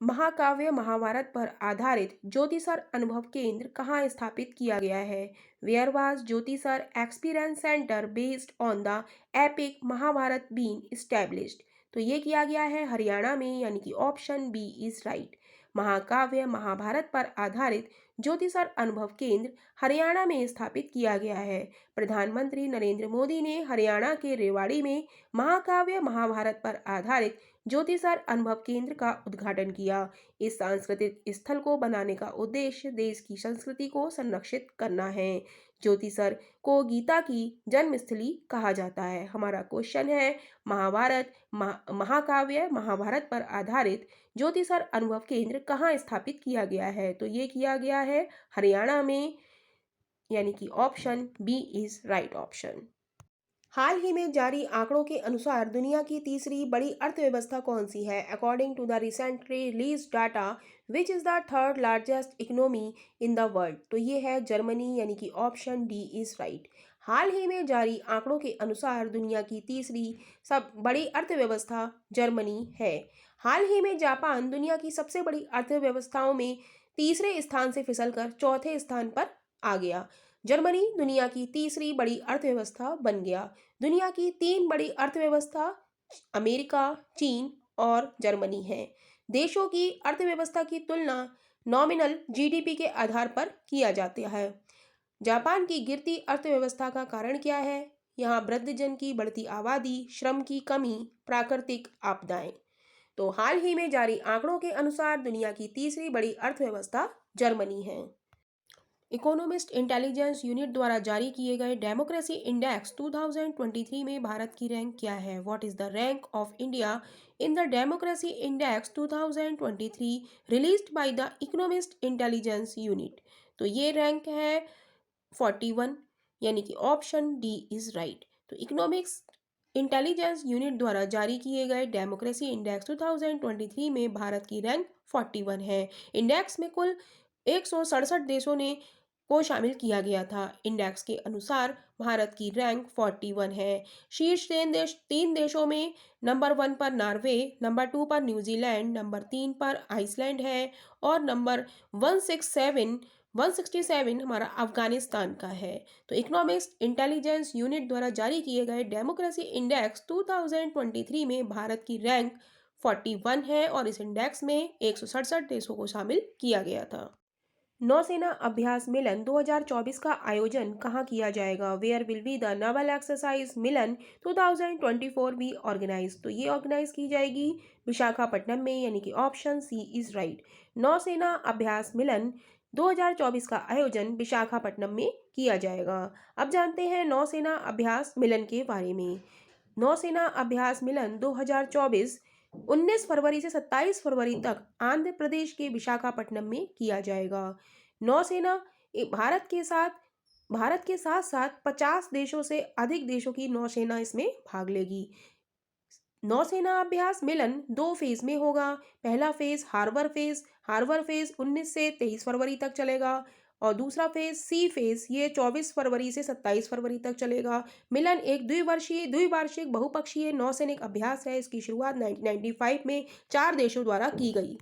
महाकाव्य महाभारत पर आधारित ज्योतिषर अनुभव केंद्र कहाँ स्थापित किया गया है? Where was Jyotisar experience centre based on the epic Mahabharat been established? तो ये किया गया है हरियाणा में, यानी कि ऑप्शन बी इज राइट। महाकाव्य महाभारत पर आधारित ज्योतिषर अनुभव केंद्र हरियाणा में स्थापित किया गया है। प्रधानमंत्री नरेंद्र मोदी ने हरियाणा के रेवाड़ी में महाकाव्य महाभारत पर आधारित ज्योतिषर अनुभव केंद्र का उद्घाटन किया। इस सांस्कृतिक स्थल को बनाने का उद्देश्य देश की संस्कृति को संरक्षित करना है। ज्योतिषर को गीता की जन्मस्थली कहा जाता है। हमारा क्वेश्चन है महाकाव्य महाभारत पर आधारित ज्योतिषर अनुभव केंद्र कहाँ स्थापित किया गया है? तो ये किया गया है हरियाणा में, यानी कि option B is right option. हाल ही में जारी आंकड़ों के अनुसार दुनिया की तीसरी बड़ी अर्थव्यवस्था कौन सी है? According to the recently release data, which is the third largest economy in the world? तो ये है जर्मनी, यानी कि ऑप्शन डी इज राइट। हाल ही में जारी आंकड़ों के अनुसार दुनिया की तीसरी सब बड़ी अर्थव्यवस्था जर्मनी है। हाल ही में जापान दुनिया की सबसे बड़ी अर्थव्यवस्थाओं में तीसरे स्थान से फिसलकर चौथे स्थान पर आ गया। जर्मनी दुनिया की तीसरी बड़ी अर्थव्यवस्था बन गया। दुनिया की तीन बड़ी अर्थव्यवस्था अमेरिका, चीन और जर्मनी है। देशों की अर्थव्यवस्था की तुलना नॉमिनल जीडीपी के आधार पर किया जाता है। जापान की गिरती अर्थव्यवस्था का कारण क्या है? यहाँ वृद्धजन की बढ़ती आबादी, श्रम की कमी, प्राकृतिक आपदाएं। तो हाल ही में जारी आंकड़ों के अनुसार दुनिया की तीसरी बड़ी अर्थव्यवस्था जर्मनी है। इकोनॉमिस्ट इंटेलिजेंस यूनिट द्वारा जारी किए गए डेमोक्रेसी इंडेक्स 2023 में भारत की रैंक क्या है? What is the rank of India in the democracy index 2023 released by the economist intelligence unit? तो ये रैंक है 41, यानी कि ऑप्शन डी इज राइट। तो इकोनॉमिक्स इंटेलिजेंस यूनिट द्वारा जारी किए गए डेमोक्रेसी इंडेक्स 2023 में भारत की रैंक 41 है। इंडेक्स में कुल 167 देशों ने को शामिल किया गया था। इंडेक्स के अनुसार भारत की रैंक 41 है। शीर्ष तीन देशों में नंबर 1 पर नॉर्वे, नंबर 2 पर न्यूजीलैंड, नंबर 3 पर आइसलैंड है और नंबर 167 हमारा अफगानिस्तान का है। तो इकोनॉमिक्स इंटेलिजेंस यूनिट द्वारा जारी किए गए डेमोक्रेसी इंडेक्स 2023 में भारत की रैंक 41 है और इस इंडेक्स में 167 देशों को शामिल किया गया था। नौसेना अभ्यास मिलन 2024 का आयोजन कहाँ किया जाएगा? Where will be the naval exercise Milan 2024 be organize? तो ये ऑर्गेनाइज की जाएगी विशाखापट्टनम में, यानी कि ऑप्शन सी इज राइट। नौसेना अभ्यास मिलन 2024 का आयोजन विशाखापट्टनम में किया जाएगा। अब जानते हैं नौसेना अभ्यास मिलन के बारे में। नौसेना अभ्यास मिलन 2024 19 फरवरी से 27 फरवरी तक आंध्र प्रदेश के विशाखापट्टनम में किया जाएगा। नौसेना भारत के साथ साथ 50 देशों से अधिक देशों की नौसेना इसमें भाग लेगी। नौसेना अभ्यास मिलन 2 फेज में होगा। पहला फेज हार्बर फेज 19 से 23 फरवरी तक चलेगा और दूसरा फेज सी फेज ये 24 फरवरी से 27 फरवरी तक चलेगा। मिलन एक द्विवार्षिक बहुपक्षीय नौसैनिक अभ्यास है। इसकी शुरुआत 1995 में 4 देशों द्वारा की गई।